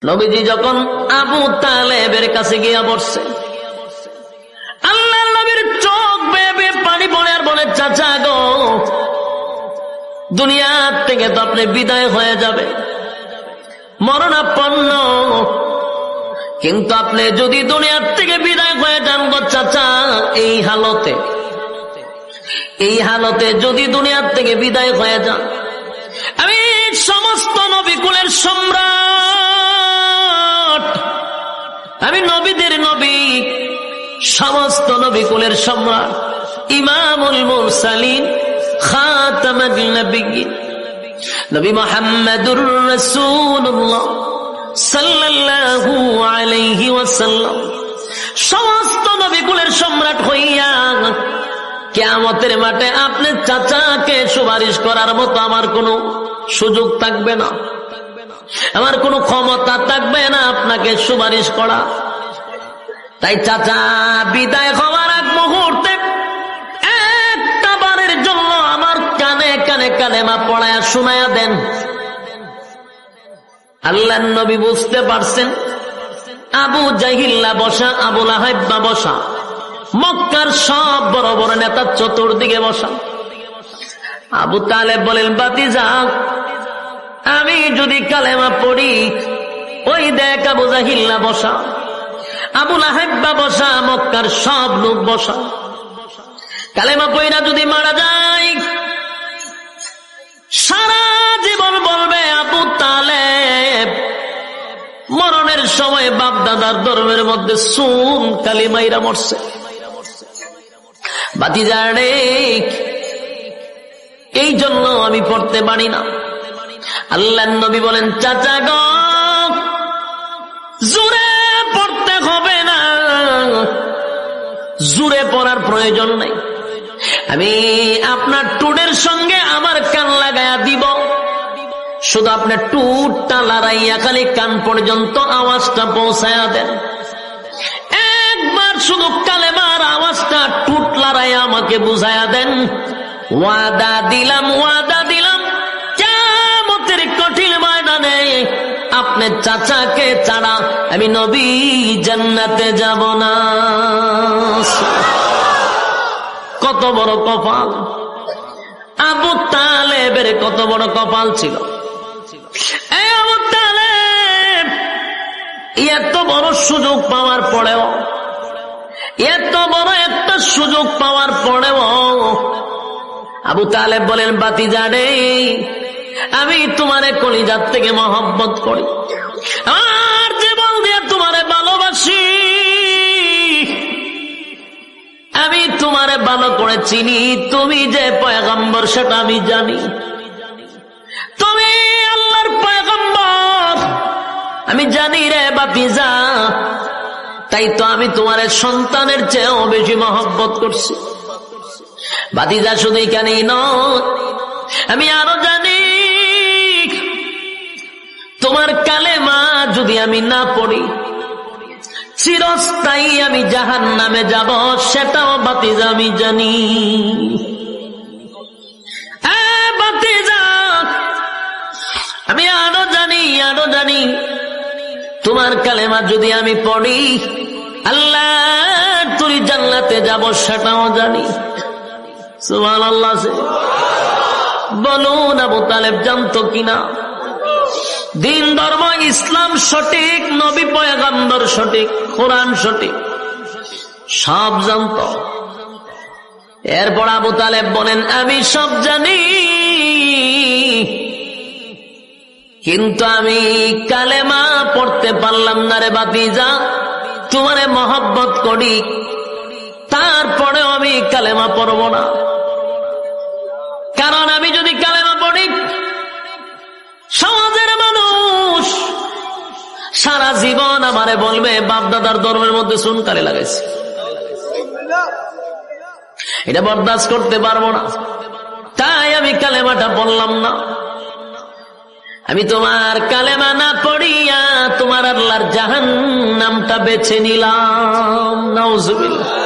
নবীজি যখন আবু তালেবের কাছে গিয়া বসছে, আল্লাহর নবীর চোখ বেয়ে বেয়ে পানি পড়ে আর বলে, চাচা গো, দুনিয়ার থেকে তো আপনি বিদায় হয়ে যাবে, মরণাপন্ন, কিন্তু আপনি যদি দুনিয়ার থেকে বিদায় হয়ে যান গো চাচা, এই হালতে যদি দুনিয়ার থেকে বিদায় হয়ে যান, আমি সমস্ত নবীকুলের সম্রাট, আমি নবীদের নবী, সমস্ত নবীকুলের সম্রাট, ইমামুল মুরসালিন, খাতামুন নবিয়্যিন, নবী মুহাম্মদুর রাসূলুল্লাহ সাল্লাল্লাহু আলাইহি ওয়াসাল্লাম, সমস্ত নবীকুলের সম্রাট হইয়া কিয়ামতের মাঠে আপনার চাচাকে সুপারিশ করার মতো আমার কোনো সুযোগ থাকবে না, আমার কোনো ক্ষমতা থাকবে না আপনাকে সুপারিশ করা। তাই চাচা বিদায় হওয়ার আগ মুহূর্তে একটা বারের জন্য আমার কানে কানে কালেমা পড়ায়া শোনায়া দেন। আল্লাহর নবী বুঝতে পারছেন আবু জাহিল্লা বসা, আবু লাহাব বসা, মক্কার সব বড় বড় নেতা চতুর্দিকে বসা। আবু তালেব বলেন, ভাতিজা, আমি যদি কালেমা পড়ি, ওই দেখ আবু জাহিল্লা বসা, আবু লাহাব বসা, মক্কার সব লোক বসা, কালেমা পড়া যদি মারা যায়, সারা জীবন বলবে আবু তালেব মরণের সময় বাপ দাদার ধর্মের মধ্যে সুন কালিমাইরা মরছে। ভাতিজা রে, এই জন্য আমি পড়তে পারি না। আল্লাহর নবী বলেন, চাচা গো, জোরে পড়তে হবে না, জোরে পড়ার প্রয়োজন নেই, আমি আপনার টুডের সঙ্গে আমার কান লাগায়া দিব, শুধু আপনার টুটটা লড়াইয়া খালি কান পর্যন্ত আওয়াজটা পৌঁছায়া দেন, একবার শুধু কালেমার আওয়াজটা টুট লড়াইয়া আমাকে বুঝায়া দেন। ওয়াদা দিলাম, ওয়াদা দিলাম, কিয়ামতের কঠিন ময়দানে আপনার চাচাকে ছাড়া আমি নবী জান্নাতে যাব না। কত বড় কপাল আবু তালেবের, কত বড় কপাল ছিল। আবু তালেব এত বড় সুযোগ পাওয়ার পরেও, এত বড় একটা সুযোগ পাওয়ার পরেও আবু তালেব বলেন, ভাতিজা রে, আমি তোমারে কলিজার থেকে মহব্বত করি, আর জীবন দিয়ে তোমারে ভালোবাসি, আমি তোমারে ভালো করে চিনি, তুমি যে পয়গম্বর সেটা আমি জানি, তুমি আল্লাহর পয়গম্বর আমি জানি রে ভাতিজা, তাই তো আমি তোমারে সন্তানের চেয়েও বেশি মহব্বত করছি। ভাতিজা শুধু এখানেই নয়, আমি আরো জানি তোমার কালেমা যদি আমি না পড়ি, চিরস্থায়ী আমি জাহান্নামে যাব, সেটাও ভাতিজা আমি জানি। ভাতিজা, আমি আরো জানি তোমার কালেমা যদি আমি পড়ি, আল্লাহ তুই জান্নাতে যাব, সেটাও জানি। সুবহানাল্লাহ। বলুন আবু তালেব জানতো কিনা দিন ধর্ম ইসলাম সঠিক, নবী পয়গম্বর সঠিক, কোরআন সঠিক, সব জানতো। এরপর আবু তালেব বলেন, আমি সব জানি, কিন্তু আমি কালেমা পড়তে পারলাম না রে ভাতিজা, তোমারে মহব্বত করি, তারপরেও আমি কালেমা পড়ব না, কারণ আমি যদি কালেমা পড়ি, সমাজের মানুষ সারা জীবন আমারে বলবে বাপদাদার ধর্মের মধ্যে সুনকারে লাগাইছে, এটা বরদাস্ত করতে পারবো না, তাই আমি কালেমাটা পড়লাম না। আমি তোমার কালেমা না পড়িয়া তোমার আল্লাহর জাহান্নামটা বেছে নিলাম। নাউজুবিল্লাহ।